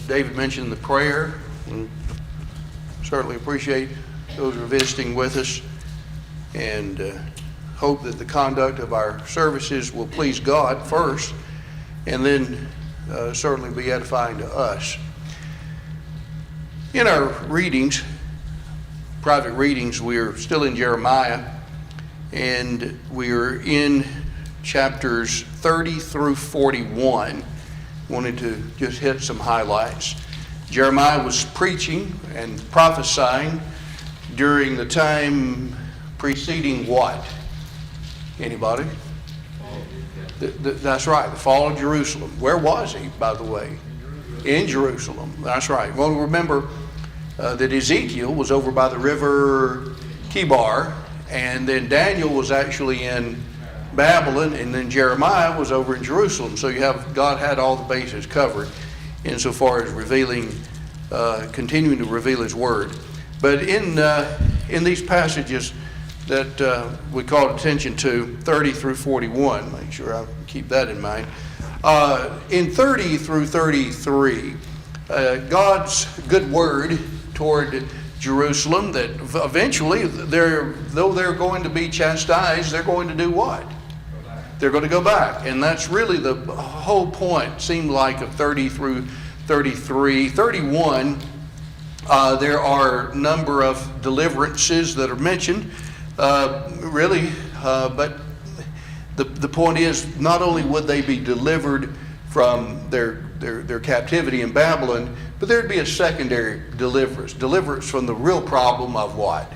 David mentioned the prayer, and certainly appreciate those who are visiting with us, and hope that the conduct of our services will please God first, and then certainly be edifying to us. In our readings, private readings, we're still in Jeremiah, and we're in chapters 30 through 41. Wanted to just hit some highlights. Jeremiah was preaching and prophesying during the time preceding what? Anybody? That's right, the fall of Jerusalem. Where was he, by the way? In Jerusalem. That's right. Well, remember that Ezekiel was over by the river Kibar, and then Daniel was actually in Babylon, and then Jeremiah was over in Jerusalem. So God had all the bases covered insofar as continuing to reveal His Word. But in these passages that we called attention to, 30 through 41, make sure I keep that in mind. In 30 through 33, God's good word toward Jerusalem that eventually, though they're going to be chastised, they're going to do what? They're going to go back. And that's really the whole point, seemed like, of 30 through 33. 31, there are a number of deliverances that are mentioned, but the point is, not only would they be delivered from their captivity in Babylon, but there'd be a secondary deliverance from the real problem of what?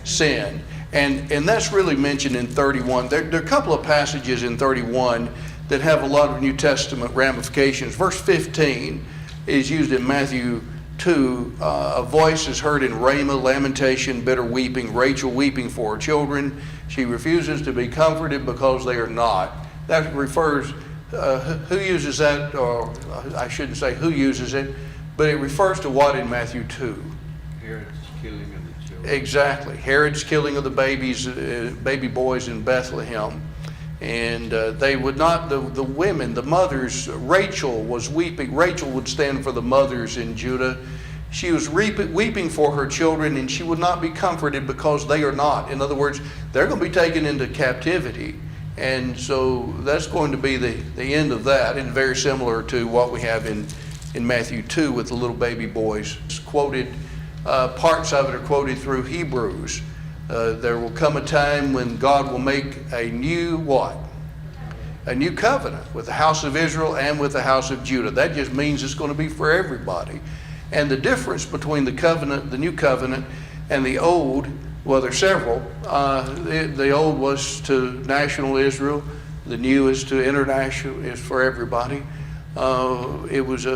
Sin. And that's really mentioned in 31. There are a couple of passages in 31 that have a lot of New Testament ramifications. Verse 15 is used in Matthew 2. A voice is heard in Ramah, lamentation, bitter weeping, Rachel weeping for her children. She refuses to be comforted because they are not. That refers, who uses that, or I shouldn't say who uses it, but it refers to what in Matthew 2? Herod's killing of the children. Exactly. Herod's killing of the baby boys in Bethlehem. And they would not, the women, the mothers, Rachel was weeping. Rachel would stand for the mothers in Judah. She was weeping for her children, and she would not be comforted because they are not. In other words, they're going to be taken into captivity. And so that's going to be the end of that, and very similar to what we have in Matthew 2 with the little baby boys. It's quoted, parts of it are quoted through Hebrews. There will come a time when God will make a new what? A new covenant with the house of Israel and with the house of Judah. That just means it's going to be for everybody. And the difference between the covenant, the new covenant, and the old, well, there's several. The old was to national Israel. The new is to international, is for everybody. It was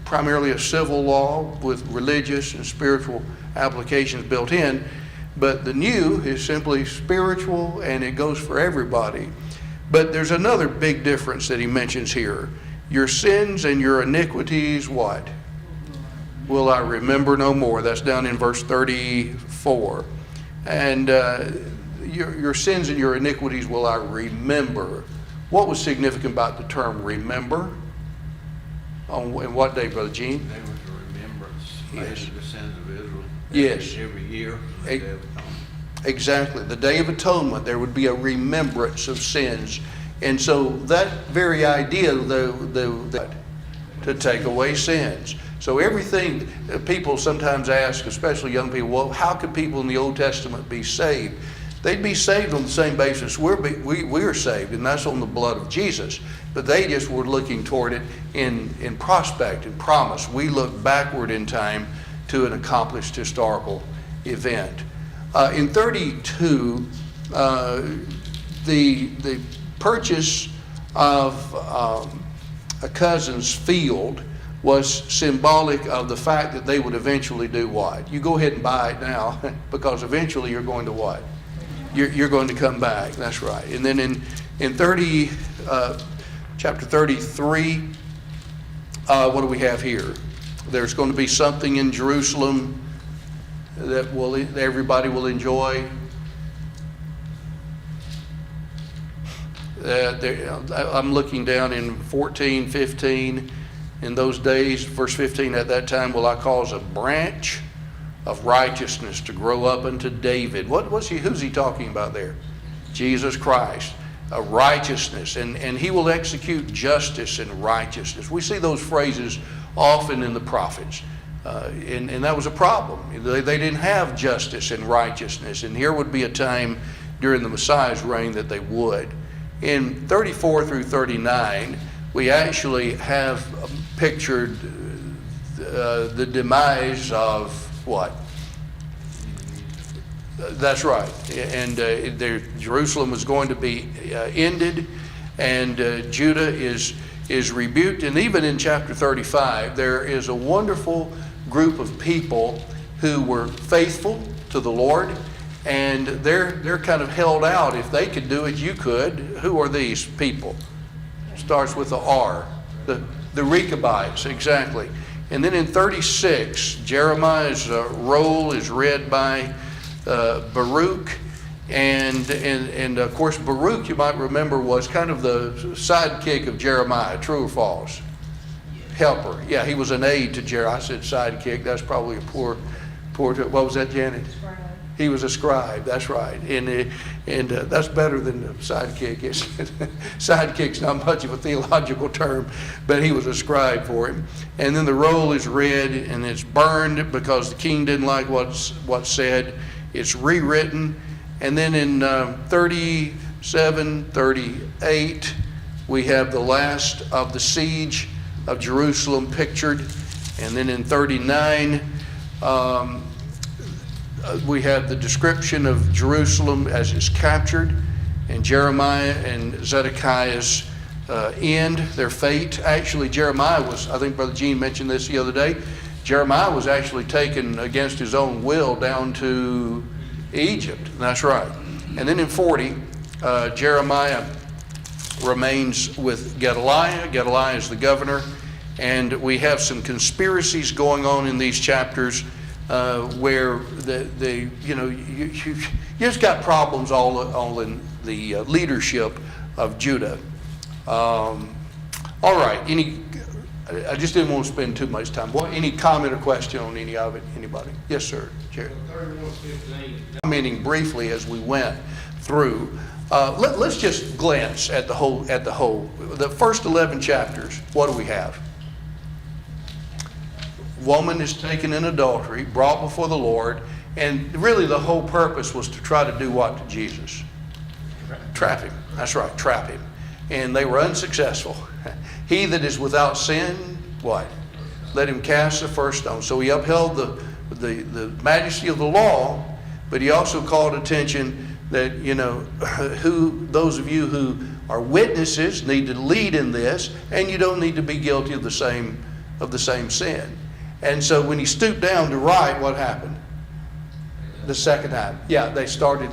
primarily a civil law with religious and spiritual applications built in. But the new is simply spiritual, and it goes for everybody. But there's another big difference that he mentions here. Your sins and your iniquities, what? Will I remember no more. That's down in verse 34. And your sins and your iniquities will I remember. What was significant about the term remember? In what day, Brother Gene? There was a remembrance Yes. of the sins of Israel. Yes. Every year. The Day of Atonement. Exactly. The Day of Atonement, there would be a remembrance of sins. And so that very idea, to take away sins. So everything, people sometimes ask, especially young people, well, how could people in the Old Testament be saved? They'd be saved on the same basis we are saved, and that's on the blood of Jesus. But they just were looking toward it in prospect and promise. We look backward in time to an accomplished historical event. In 32, the purchase of a cousin's field was symbolic of the fact that they would eventually do what? You go ahead and buy it now, because eventually you're going to what? You're going to come back. That's right. And then in chapter 33, what do we have here? There's going to be something in Jerusalem that everybody will enjoy. I'm looking down in 14, 15, in those days, verse 15, at that time will I cause a branch of righteousness to grow up unto David. Who's he talking about there? Jesus Christ. Righteousness, and he will execute justice and righteousness. We see those phrases often in the prophets, and that was a problem. They didn't have justice and righteousness, and here would be a time during the Messiah's reign that they would. In 34 through 39, we actually have pictured the demise of what? That's right. And Jerusalem was going to be ended, and Judah is rebuked. And even in chapter 35, there is a wonderful group of people who were faithful to the Lord, and they're kind of held out. If they could do it, you could. Who are these people? Starts with the R. The Rechabites, exactly. And then in 36, Jeremiah's roll is read by Baruch, and of course Baruch, you might remember, was kind of the sidekick of Jeremiah. True or false? Helper. Yeah, he was an aide to Jeremiah. I said sidekick. That's probably a poor. What was that, Janet? Scribe. He was a scribe. That's right, and that's better than the sidekick. Sidekick's not much of a theological term, but he was a scribe for him. And then the roll is read and it's burned because the king didn't like what's said. It's rewritten. And then in 37, 38, we have the last of the siege of Jerusalem pictured. And then in 39, we have the description of Jerusalem as it's captured, and Jeremiah and Zedekiah's end, their fate. Actually, Jeremiah was, I think Brother Gene mentioned this the other day, Jeremiah was actually taken against his own will down to Egypt. That's right. And then in 40, Jeremiah remains with Gedaliah. Gedaliah is the governor. And we have some conspiracies going on in these chapters where you just got problems all in the leadership of Judah. All right. I just didn't want to spend too much time. Any comment or question on any of it? Anybody? Yes, sir. Jerry. 31:15. Commenting briefly as we went through. Let's just glance at the whole. The first 11 chapters. What do we have? Woman is taken in adultery, brought before the Lord, and really the whole purpose was to try to do what to Jesus? Trap him. That's right, trap him. And they were unsuccessful. He that is without sin, what? Let him cast the first stone. So he upheld the majesty of the law, but he also called attention that, those of you who are witnesses need to lead in this, and you don't need to be guilty of the same sin. And so when he stooped down to write, what happened? The second time. Yeah, they started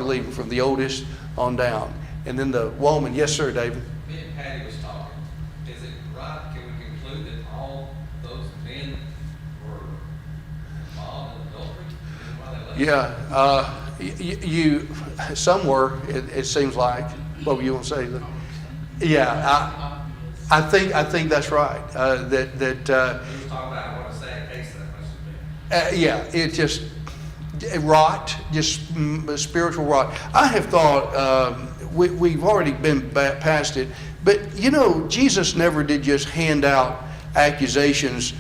leaving from the oldest on down. And then the woman, yes sir, David. Me and Patty was talking. Is it right, can we conclude that all those men were involved in adultery? Is why they left? Yeah, some were, it seems like. What were you want to say? Yeah, I think that's right. He was talking about what a sad case that must have been. Yeah, it just rot, just spiritual rot. I have thought we've already been past it, but Jesus never did just hand out accusations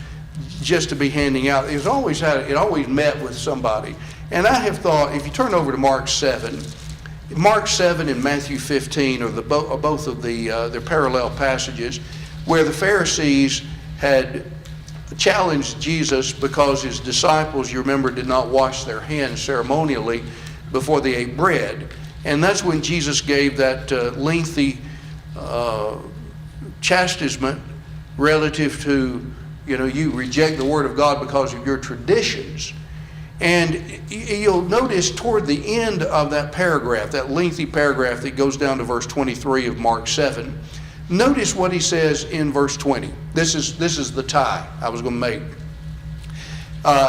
just to be handing out. It always met with somebody. And I have thought, if you turn over to Mark 7 and Matthew 15 are both of their parallel passages where the Pharisees had challenged Jesus because his disciples, you remember, did not wash their hands ceremonially before they ate bread. And that's when Jesus gave that lengthy chastisement relative to, you reject the word of God because of your traditions. And you'll notice toward the end of that paragraph, that lengthy paragraph that goes down to verse 23 of Mark 7, notice what he says in verse 20. This is the tie I was going to make.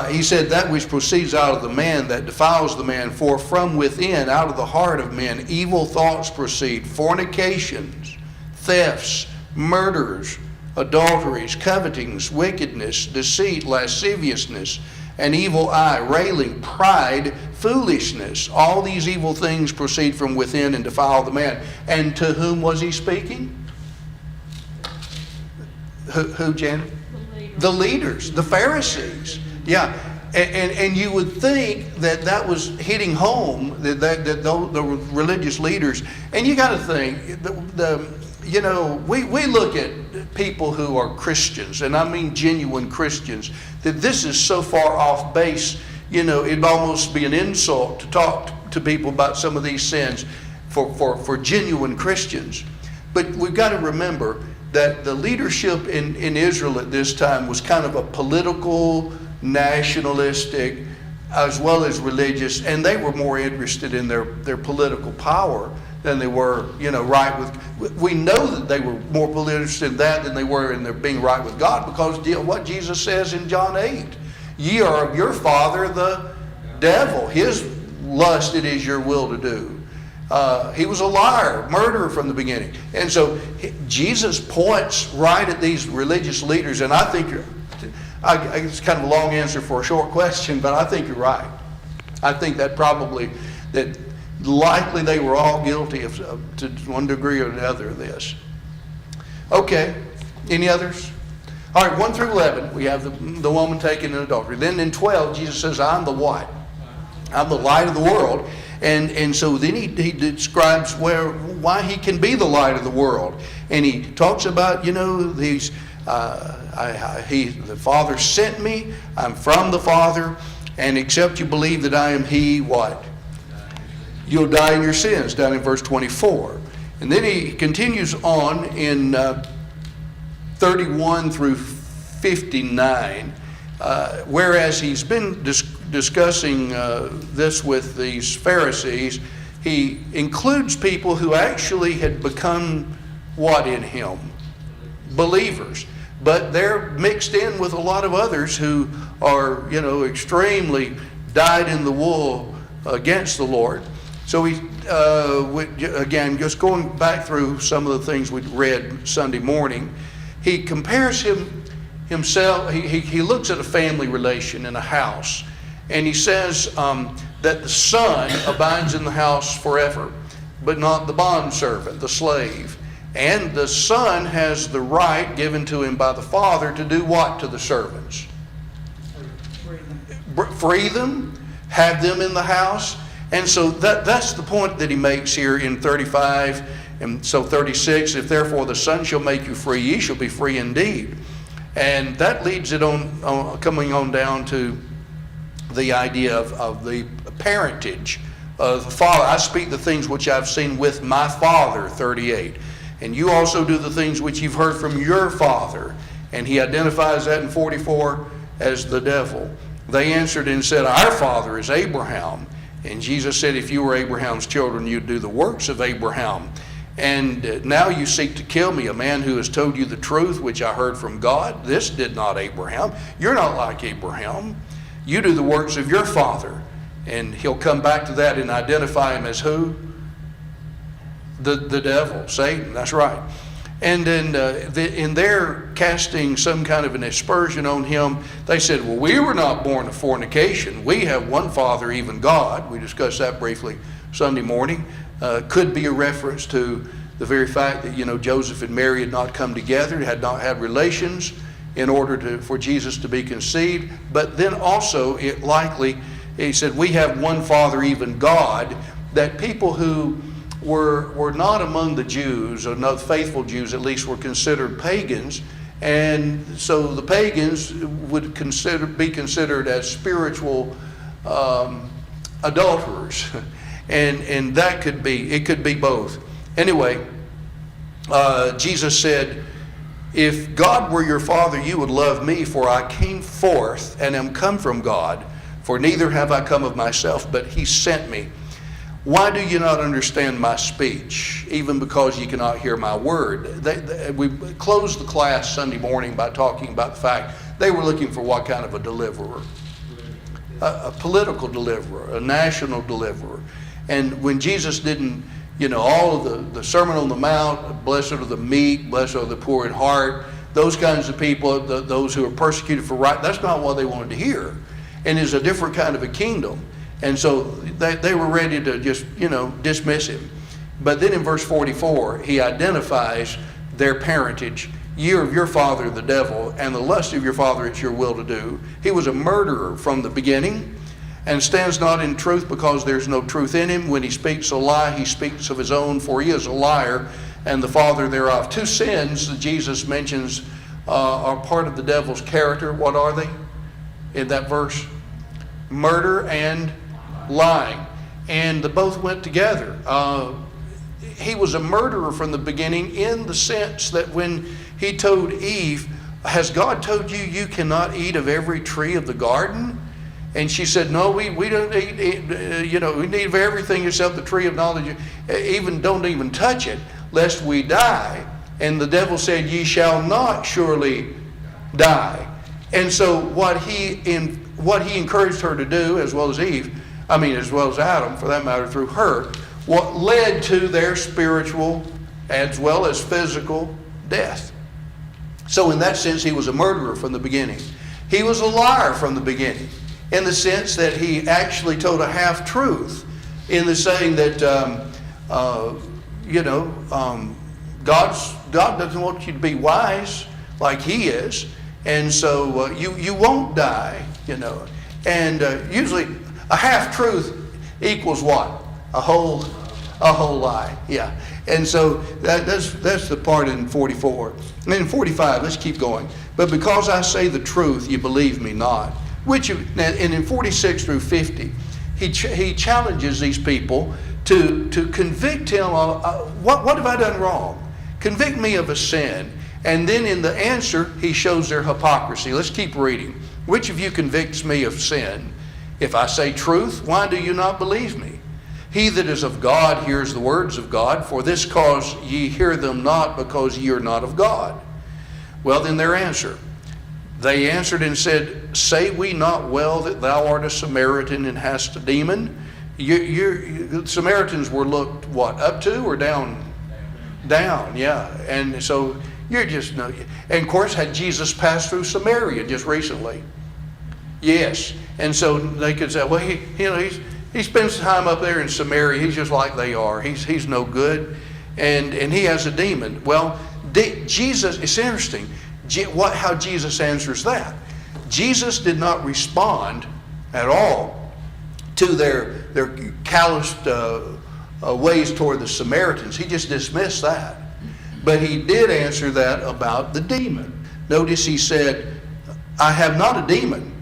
He said, that which proceeds out of the man that defiles the man, for from within, out of the heart of men, evil thoughts proceed, fornications, thefts, murders, adulteries, covetings, wickedness, deceit, lasciviousness, an evil eye, railing, pride, foolishness. All these evil things proceed from within and defile the man. And to whom was he speaking? Who, Janet? The leaders, the Pharisees. Yeah. And you would think that was hitting home, that the religious leaders. And you got to think, we look at people who are Christians, and I mean genuine Christians, that this is so far off base, it'd almost be an insult to talk to people about some of these sins for genuine Christians. But we've got to remember that the leadership in Israel at this time was kind of a political, nationalistic, as well as religious, and they were more interested in their political power than they were, right with. We know that they were more interested in that than they were in their being right with God, because what Jesus says in John 8, ye are of your father the devil. His lust it is your will to do. He was a liar, murderer from the beginning. And so Jesus points right at these religious leaders, and I think it's kind of a long answer for a short question, but I think you're right. I think that likely they were all guilty of to one degree or another of this. Okay, any others? All right, 1 through 11, we have the woman taken in adultery. Then in 12, Jesus says, I'm the what? I'm the light of the world. And so then he describes why he can be the light of the world. And he talks about, these, the Father sent me, I'm from the Father, and except you believe that I am He, what? You'll die in your sins, down in verse 24. And then he continues on in 31 through 59, whereas he's been discussing this with these Pharisees, he includes people who actually had become what in him? Believers. But they're mixed in with a lot of others who are, extremely dyed in the wool against the Lord. So he, again, just going back through some of the things we read Sunday morning, he compares himself, he looks at a family relation in a house, and he says that the son abides in the house forever, but not the bondservant, the slave. And the son has the right given to him by the father to do what to the servants? Free them, have them in the house. And so that's the point that he makes here in 35. And so 36, if therefore the Son shall make you free, ye shall be free indeed. And that leads it on coming on down to the idea of the parentage of the Father. I speak the things which I've seen with my Father, 38. And you also do the things which you've heard from your father. And he identifies that in 44 as the devil. They answered and said, our father is Abraham. And Jesus said, if you were Abraham's children, you'd do the works of Abraham. And now you seek to kill me, a man who has told you the truth, which I heard from God. This did not Abraham. You're not like Abraham. You do the works of your father. And he'll come back to that and identify him as who? The devil, Satan, that's right. And then in their casting some kind of an aspersion on him, they said, well, we were not born of fornication. We have one Father, even God. We discussed that briefly Sunday morning. Could be a reference to the very fact that, Joseph and Mary had not come together, had not had relations in order for Jesus to be conceived. But then also, he said, we have one Father, even God, that people who were not among the Jews, or not faithful Jews at least, were considered pagans, and so the pagans would be considered as spiritual adulterers, and that could be both. Anyway, Jesus said, if God were your Father, you would love me, for I came forth and am come from God, for neither have I come of myself, but he sent me. Why do you not understand my speech, even because you cannot hear my word? We closed the class Sunday morning by talking about the fact they were looking for what kind of a deliverer? A political deliverer, a national deliverer. And when Jesus didn't, all of the Sermon on the Mount, blessed are the meek, blessed are the poor in heart, those kinds of people, those who are persecuted for right, that's not what they wanted to hear. And it's a different kind of a kingdom. And so they were ready to just, dismiss him. But then in verse 44, he identifies their parentage. Ye are of your father the devil, and the lust of your father it's your will to do. He was a murderer from the beginning, and stands not in truth because there's no truth in him. When he speaks a lie, he speaks of his own, for he is a liar and the father thereof. Two sins that Jesus mentions are part of the devil's character. What are they in that verse? Murder and lying. And the both went together. He was a murderer from the beginning, in the sense that when he told Eve, has God told you you cannot eat of every tree of the garden? And she said, no, we don't eat, we need of everything except the tree of knowledge. Don't even touch it, lest we die. And the devil said, ye shall not surely die. And so what he encouraged her to do, as well as Adam, for that matter, through her, what led to their spiritual as well as physical death. So in that sense, he was a murderer from the beginning. He was a liar from the beginning, in the sense that he actually told a half-truth, in the saying that, God doesn't want you to be wise like he is, and so you won't die, And usually a half-truth equals what? A whole lie, yeah. And so that's the part in 44. And in 45, let's keep going. But because I say the truth, you believe me not. And in 46 through 50, he challenges these people to convict him of, what have I done wrong? Convict me of a sin. And then in the answer, he shows their hypocrisy. Let's keep reading. Which of you convicts me of sin? If I say truth, why do you not believe me? He that is of God hears the words of God. For this cause ye hear them not, because ye are not of God. Well, then their answer. They answered and said, say we not well that thou art a Samaritan and hast a demon? Samaritans were looked, what, up to or down? Down, yeah. And so you're just, no. And of course, had Jesus passed through Samaria just recently? Yes. And so they could say, well, he spends time up there in Samaria. He's just like they are. He's no good. And he has a demon. Well, Jesus, it's interesting how Jesus answers that. Jesus did not respond at all to their calloused ways toward the Samaritans. He just dismissed that. But he did answer that about the demon. Notice he said, I have not a demon,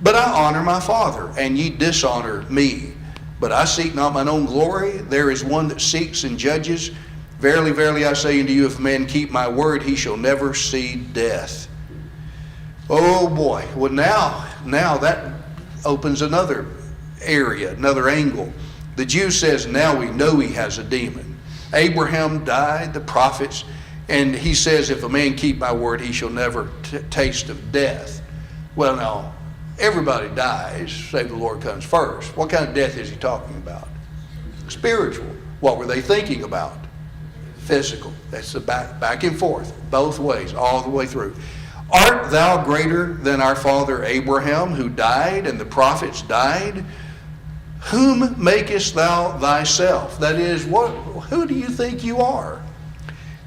but I honor my Father, and ye dishonor me. But I seek not mine own glory. There is one that seeks and judges. Verily, verily, I say unto you, if a man keep my word, he shall never see death. Oh boy. Well, now that opens another area, another angle. The Jew says, now we know he has a demon. Abraham died, the prophets, and he says, if a man keep my word, he shall never taste of death. Well, now, everybody dies, save the Lord comes first. What kind of death is he talking about? Spiritual. What were they thinking about? Physical. That's the back and forth, both ways, all the way through. Art thou greater than our father Abraham, who died, and the prophets died? Whom makest thou thyself? That is, who do you think you are?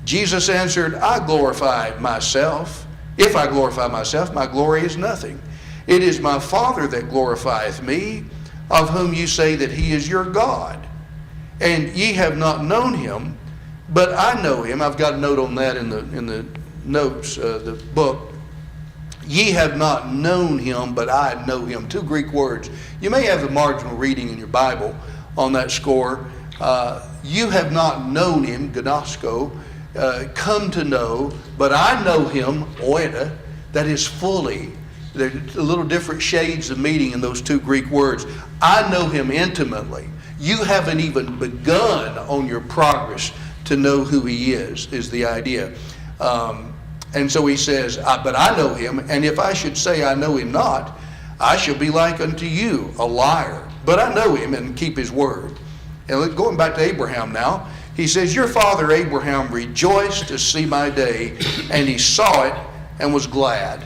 Jesus answered, I glorify myself. If I glorify myself, my glory is nothing. It is my Father that glorifieth me, of whom you say that he is your God. And ye have not known him, but I know him. I've got a note on that in the notes, the book. Ye have not known him, but I know him. Two Greek words. You may have the marginal reading in your Bible on that score. You have not known him, gnosko, come to know, but I know him, oida, that is fully. There's a little different shades of meaning in those two Greek words. I know him intimately. You haven't even begun on your progress to know who he is the idea. And so he says, but I know him, and if I should say I know him not, I shall be like unto you, a liar. But I know him and keep his word. And going back to Abraham now, He says, your father Abraham rejoiced to see my day, and he saw it and was glad.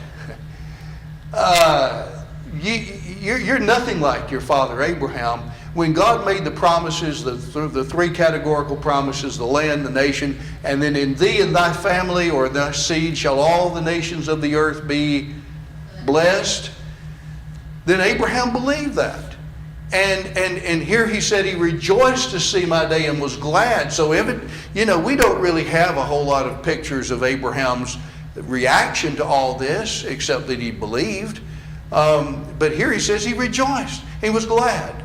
You're nothing like your father Abraham. When God made the promises, the three categorical promises, the land, the nation, and then in thee and thy family or thy seed shall all the nations of the earth be blessed, then Abraham believed that. And here he said he rejoiced to see my day and was glad. So we don't really have a whole lot of pictures of Abraham's reaction to all this, except that he believed. But here he says he rejoiced. He was glad.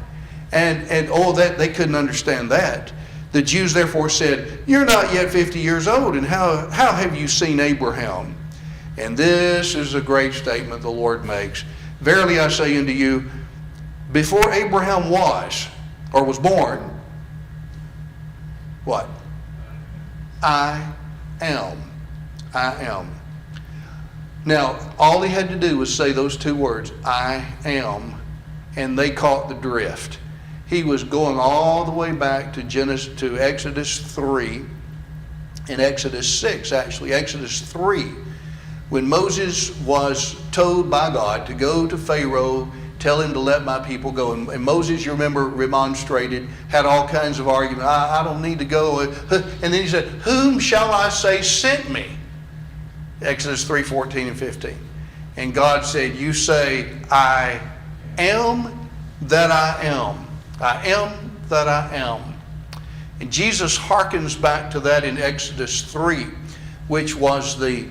And all that, they couldn't understand that. The Jews therefore said, you're not yet 50 years old, and how have you seen Abraham? And this is a great statement the Lord makes. Verily I say unto you, before Abraham was born, what? I am. I am. Now, all he had to do was say those two words, I am, and they caught the drift. He was going all the way back to Exodus 3 and Exodus 6, actually. Exodus 3, when Moses was told by God to go to Pharaoh, tell him to let my people go. And Moses, you remember, remonstrated, had all kinds of argument. I don't need to go. And then he said, whom shall I say sent me? Exodus 3:14 and 15. And God said, you say, I am that I am. I am that I am. And Jesus hearkens back to that in Exodus 3, which was the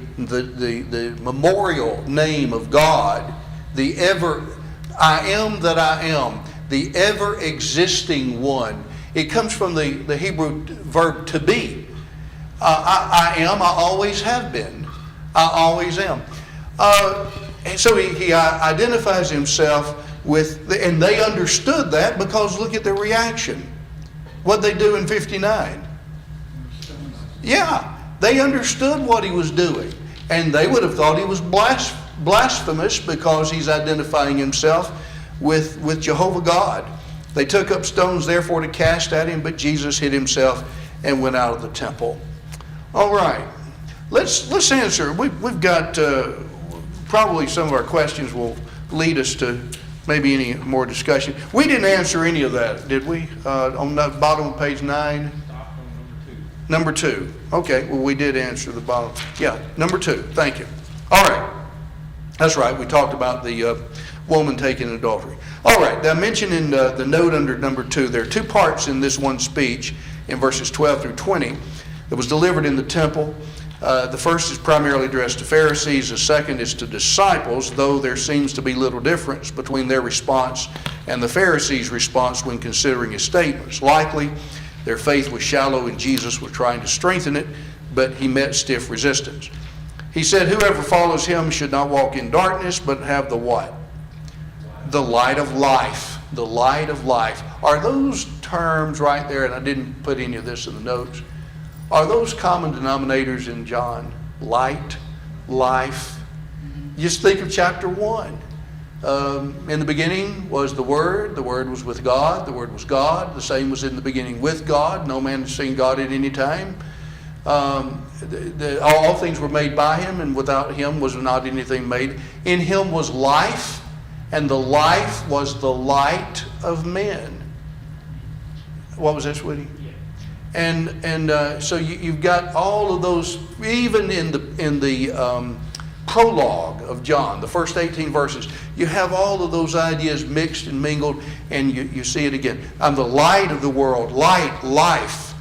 memorial name of God, I am that I am, the ever-existing one. It comes from the Hebrew verb to be. I am, I always have been. I always am. And so he identifies himself with, and they understood that because look at their reaction. What'd they do in 59? Yeah, they understood what he was doing. And they would have thought he was blasphemous because he's identifying himself with Jehovah God. They took up stones therefore to cast at him, but Jesus hid himself and went out of the temple. All right, let's answer. We've got probably some of our questions will lead us to maybe any more discussion. We didn't answer any of that, did we? On the bottom of page 9? Number 2. Okay, well, we did answer the bottom. Yeah, number 2. Thank you. All right. That's right. We talked about the woman taking adultery. All right. Now, mentioned in the note under number 2, there are 2 parts in this one speech in verses 12 through 20 that was delivered in the temple. The first is primarily addressed to Pharisees. The second is to disciples, though there seems to be little difference between their response and the Pharisees' response when considering his statements. Likely, their faith was shallow and Jesus was trying to strengthen it, but he met stiff resistance. He said, whoever follows him should not walk in darkness, but have the what? The light of life. The light of life. Are those terms right there, and I didn't put any of this in the notes, are those common denominators in John? Light, life. Just think of chapter 1. In the beginning was the Word was with God, the Word was God, the same was in the beginning with God, no man has seen God at any time. All things were made by him, and without him was not anything made. In him was life, and the life was the light of men. What was that, sweetie? And so you've got all of those, even in the prologue of John, the first 18 verses, you have all of those ideas mixed and mingled, and you see it again. I'm the light of the world, light, life.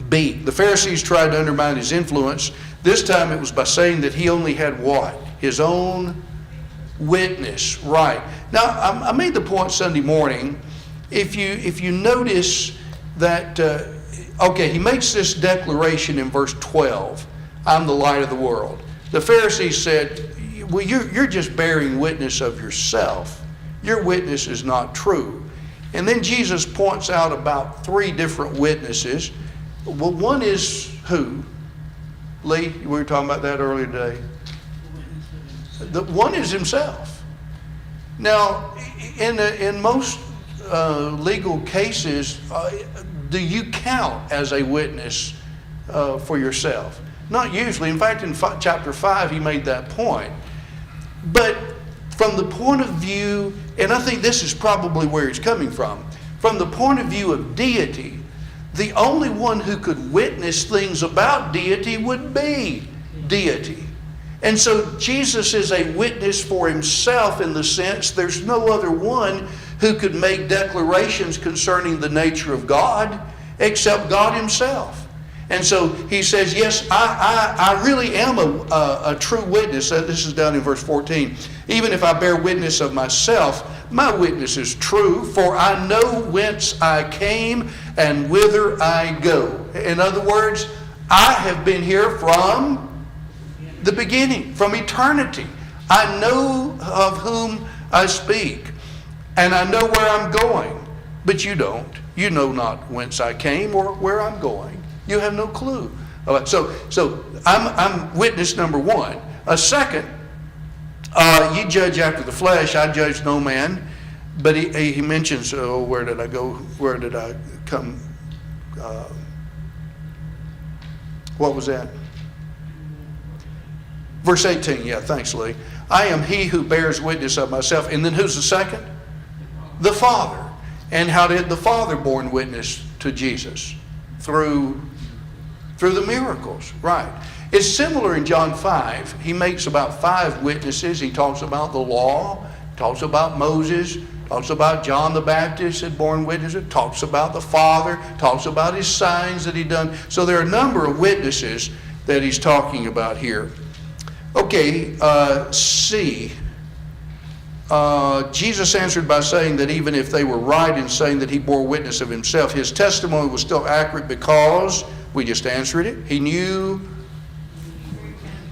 B, the Pharisees tried to undermine his influence. This time it was by saying that he only had what? His own witness. Right. Now, I made the point Sunday morning, if you notice that, he makes this declaration in verse 12, I'm the light of the world. The Pharisees said, well, you're just bearing witness of yourself. Your witness is not true. And then Jesus points out about 3 different witnesses. Well, one is who? Lee, we were talking about that earlier today. The one is himself. Now, in most legal cases do you count as a witness for yourself? Not usually. In fact, in chapter 5, he made that point. But from the point of view, and I think this is probably where he's coming from the point of view of deity, the only one who could witness things about deity would be deity. And so Jesus is a witness for himself in the sense there's no other one who could make declarations concerning the nature of God except God himself. And so he says, yes, I really am a true witness. This is down in verse 14. Even if I bear witness of myself, my witness is true, for I know whence I came and whither I go. In other words, I have been here from the beginning, from eternity. I know of whom I speak, and I know where I'm going. But you don't. You know not whence I came or where I'm going. You have no clue. So I'm witness number one. A second, you judge after the flesh, I judge no man. But he mentions, where did I go? Where did I come? What was that? Verse 18, yeah, thanks, Lee. I am he who bears witness of myself. And then who's the second? The Father. And how did the Father borne witness to Jesus? Through the miracles, right. It's similar in John 5. He makes about 5 witnesses. He talks about the law, talks about Moses, talks about John the Baptist had borne witnesses, talks about the Father, talks about his signs that he'd done. So there are a number of witnesses that he's talking about here. Okay, C. Jesus answered by saying that even if they were right in saying that he bore witness of himself, his testimony was still accurate because, we just answered it, he knew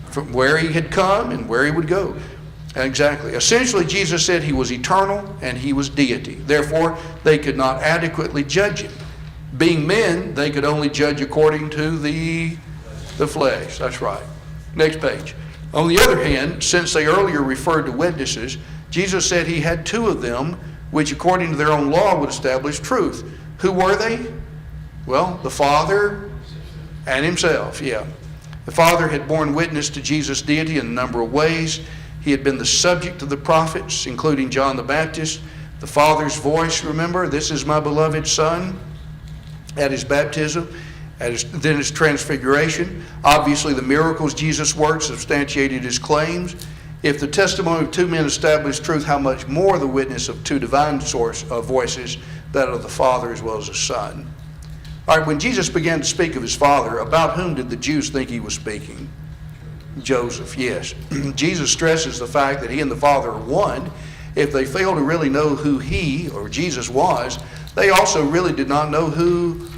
from where he had come and where he would go. Exactly. Essentially, Jesus said he was eternal and he was deity. Therefore, they could not adequately judge him. Being men, they could only judge according to the flesh. That's right. Next page. On the other hand, since they earlier referred to witnesses, Jesus said he had 2 of them, which according to their own law would establish truth. Who were they? Well, the Father and himself, yeah. The Father had borne witness to Jesus' deity in a number of ways. He had been the subject of the prophets, including John the Baptist. The Father's voice, remember, this is my beloved Son, at his baptism, then his transfiguration. Obviously, the miracles Jesus worked substantiated his claims. If the testimony of 2 men established truth, how much more the witness of 2 divine voices, that of the Father as well as the Son. All right, when Jesus began to speak of his Father, about whom did the Jews think he was speaking? Joseph, yes. Jesus stresses the fact that he and the Father are one. If they fail to really know who he or Jesus was, they also really did not know who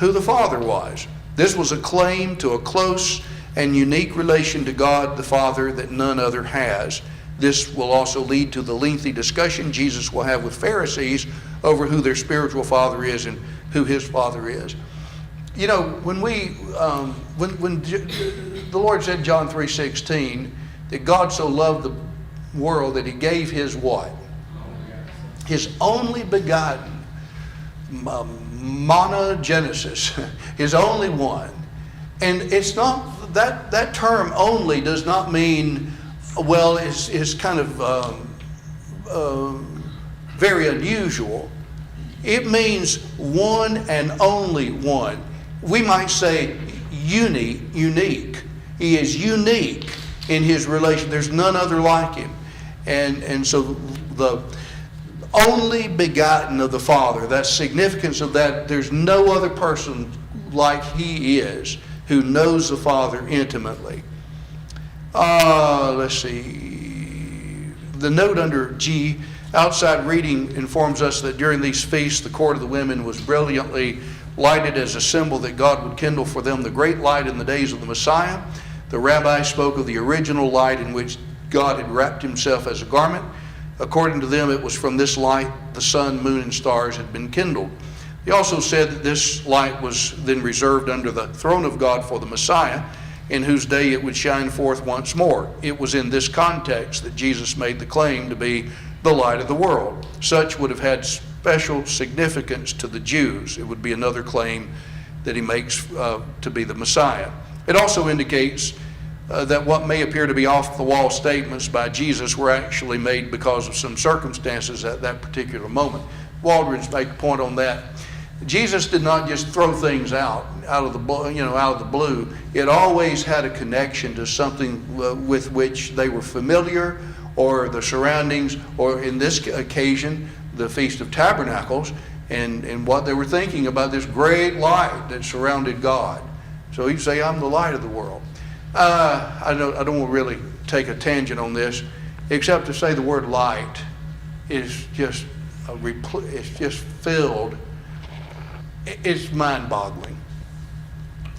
the Father was. This was a claim to a close and unique relation to God the Father that none other has. This will also lead to the lengthy discussion Jesus will have with Pharisees over who their spiritual father is and who his Father is. You know, when the Lord said, John 3:16, that God so loved the world that he gave his what? His only begotten, monogenesis, his only one. And it's not, that term only does not mean, well, it's kind of very unusual. It means one and only one. We might say unique. He is unique in his relation. There's none other like him. And so the only begotten of the Father, that significance of that, there's no other person like he is who knows the Father intimately. Let's see. The note under G, outside reading, informs us that during these feasts, the court of the women was brilliantly lighted as a symbol that God would kindle for them the great light in the days of the Messiah. The rabbi spoke of the original light in which God had wrapped himself as a garment. According to them, it was from this light the sun, moon, and stars had been kindled. He also said that this light was then reserved under the throne of God for the Messiah, in whose day it would shine forth once more. It was in this context that Jesus made the claim to be the light of the world. Such would have had special significance to the Jews. It would be another claim that he makes to be the Messiah. It also indicates that what may appear to be off-the-wall statements by Jesus were actually made because of some circumstances at that particular moment. Waldron's make a point on that. Jesus did not just throw things out of the blue. It always had a connection to something with which they were familiar, or the surroundings, or in this occasion, the Feast of Tabernacles, and what they were thinking about this great light that surrounded God. So he'd say, I'm the light of the world. I don't want to really take a tangent on this, except to say the word light is just filled. It's mind-boggling.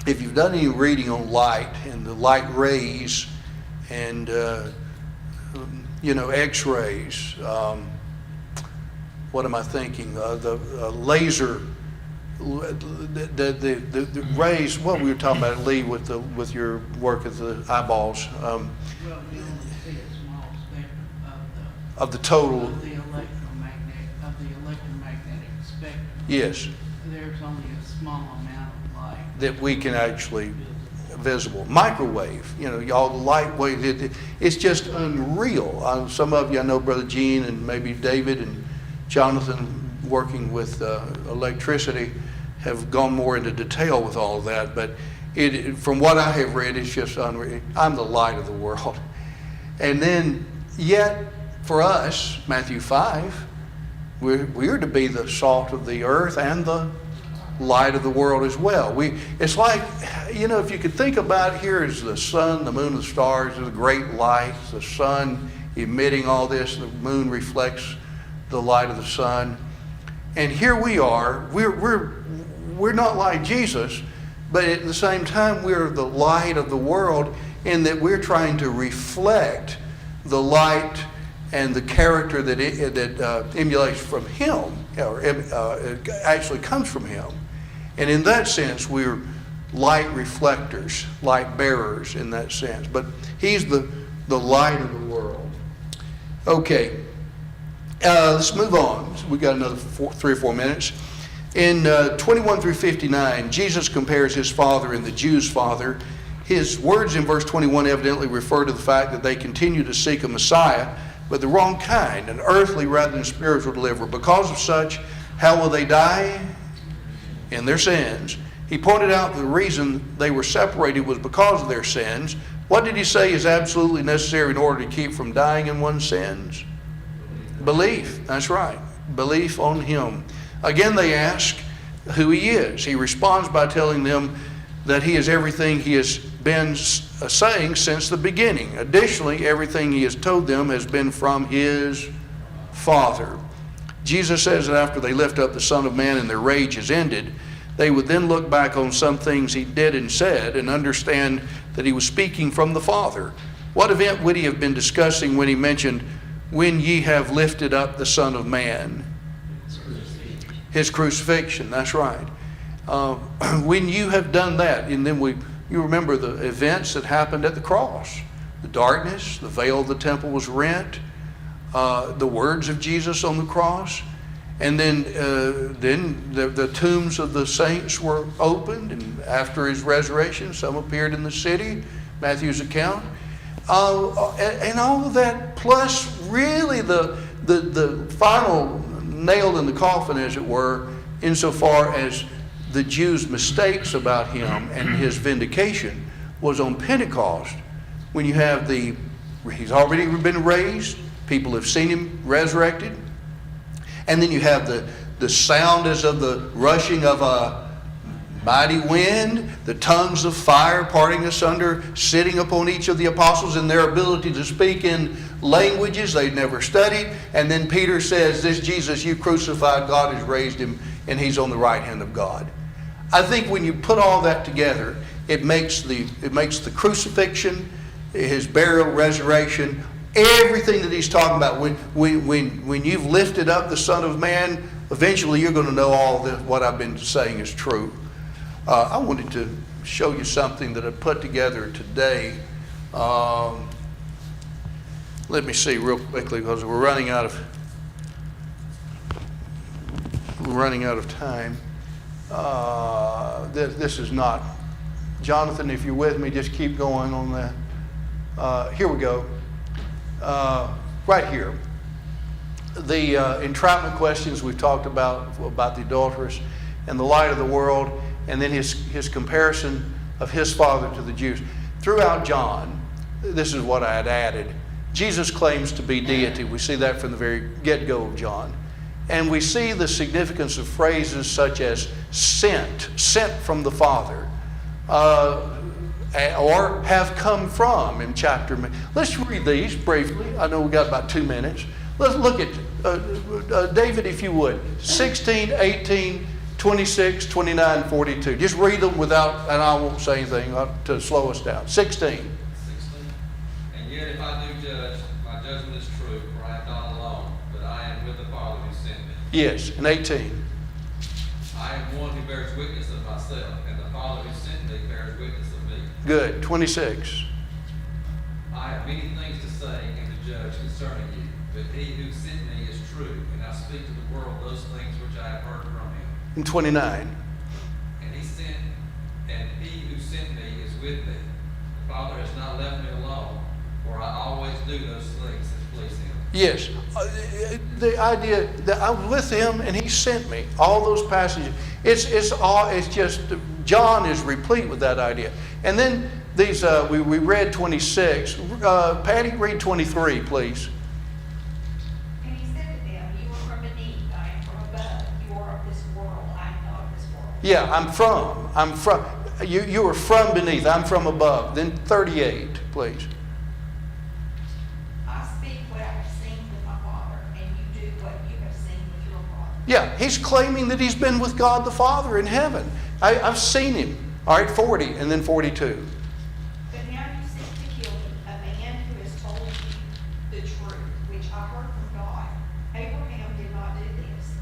If you've done any reading on light and the light rays and X-rays, what am I thinking? The laser. The rays, what we were talking about, Lee, with your work at the eyeballs, Well, you only see a small spectrum of the total. of the electromagnetic spectrum. Yes, There's only a small amount of light that we can actually visible. Microwave, all the light waves. It's just unreal. Some of you, I know Brother Gene and maybe David and Jonathan, working with electricity, have gone more into detail with all of that, but from what I have read, it's just unreal. I'm the light of the world. And then, yet, for us, Matthew 5, we're to be the salt of the earth and the light of the world as well. It's like, if you could think about it, here is the sun, the moon, the stars, the great lights, the sun emitting all this, the moon reflects the light of the sun. And here we are, we're not like Jesus, but at the same time we're the light of the world, in that we're trying to reflect the light and the character that emulates from Him, or actually comes from Him. And in that sense, we're light reflectors, light bearers in that sense. But He's the light of the world. Okay. Let's move on. We've got another 3 or 4 minutes. In 21 through 59, Jesus compares His Father and the Jews' father. His words in verse 21 evidently refer to the fact that they continue to seek a Messiah, but the wrong kind, an earthly rather than spiritual deliverer. Because of such, how will they die? In their sins. He pointed out the reason they were separated was because of their sins. What did He say is absolutely necessary in order to keep from dying in one's sins? Belief. That's right. Belief on Him. Again, they ask who He is. He responds by telling them that He is everything He has been saying since the beginning. Additionally, everything He has told them has been from His Father. Jesus says that after they lift up the Son of Man and their rage is ended, they would then look back on some things He did and said and understand that He was speaking from the Father. What event would He have been discussing when He mentioned, when ye have lifted up the Son of Man? His crucifixion, that's right. When you have done that, and then you remember the events that happened at the cross. The darkness, the veil of the temple was rent, the words of Jesus on the cross, and then the tombs of the saints were opened, and after His resurrection, some appeared in the city, Matthew's account. And all of that, plus really the final nail in the coffin, as it were, insofar as the Jews' mistakes about Him and His vindication, was on Pentecost, when you have He's already been raised, people have seen Him resurrected, and then you have the sound as of the rushing of a mighty wind, the tongues of fire parting asunder, sitting upon each of the apostles, and their ability to speak in languages they'd never studied. And then Peter says, this Jesus you crucified, God has raised Him, and He's on the right hand of God. I think when you put all that together, it makes the crucifixion, His burial, resurrection, everything that He's talking about. When you've lifted up the Son of Man, eventually you're going to know all this, what I've been saying is true. I wanted to show you something that I put together today. Let me see real quickly, because we're running out of running out of time. This is not. Jonathan, if you're with me, just keep going on that. Here we go. Right here. The entrapment questions we've talked about the adulteress and the light of the world, and then his comparison of his father to the Jews. Throughout John, this is what I had added. Jesus claims to be deity. We see that from the very get-go of John. And we see the significance of phrases such as sent from the Father, or have come from in chapter. Let's read these briefly. I know we've got about 2 minutes. Let's look at, David, if you would, 16, 18, 26, 29, 42. Just read them without, and I won't say anything to slow us down. 16. 16. And yet if I do judge, my judgment is true, for I am not alone, but I am with the Father who sent me. Yes, and 18. I am one who bears witness of myself, and the Father who sent me bears witness of me. Good. 26. I have many things to say and to judge concerning you, but he who sent me is true, and I speak to the world those things which I have heard from him. And 29. And he who sent me is with me. The Father has not left me alone, for I always do those things that please him. Yes, the idea that I was with him and he sent me. All those passages. It's just John is replete with that idea. And then these we read 26. Patty, read 23, please. And he said to them, you are from beneath, I am from above. You are of this world, I am not of this world. Yeah, I'm from. You are from beneath. I'm from above. Then 38, please. I speak what I have seen with my Father, and you do what you have seen with your father. Yeah, he's claiming that he's been with God the Father in heaven. I've seen him. All right, 40, and then 42. But now you seek to kill me, a man who has told you the truth, which I heard from God. Abraham did not do this.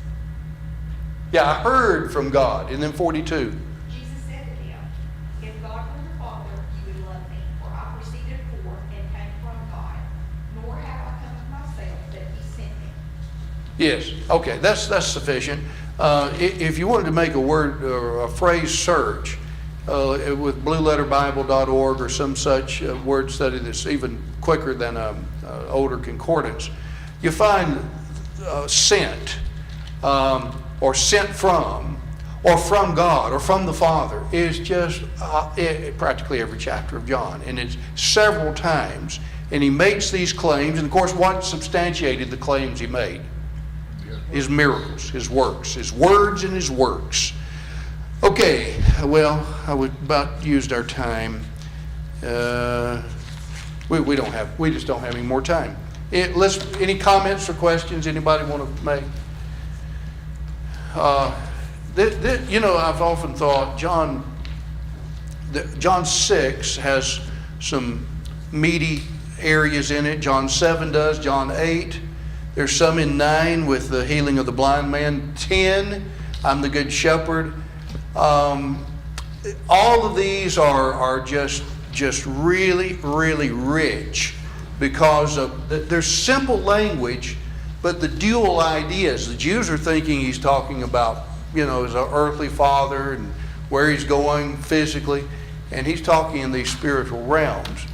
Yeah, I heard from God. And then 42. Jesus said to them, if God were your Father, you would love me, for I proceeded forth and came from God, nor have I come of myself, but he sent me. Yes. Okay, that's sufficient. If you wanted to make a word or a phrase search with blueletterbible.org or some such word study that's even quicker than an older concordance, you find sent or sent from or from God or from the Father is just practically every chapter of John. And it's several times. And he makes these claims. And of course, what substantiated the claims he made? His miracles, his works, his words and his works. Okay, well, we about used our time. We just don't have any more time. Any comments or questions anybody want to make? I've often thought John 6 has some meaty areas in it. John 7 does. John 8. There's some in 9 with the healing of the blind man. 10, I'm the good shepherd. All of these are just really, really rich because there's simple language, but the dual ideas. The Jews are thinking he's talking about, his earthly father and where he's going physically, and he's talking in these spiritual realms.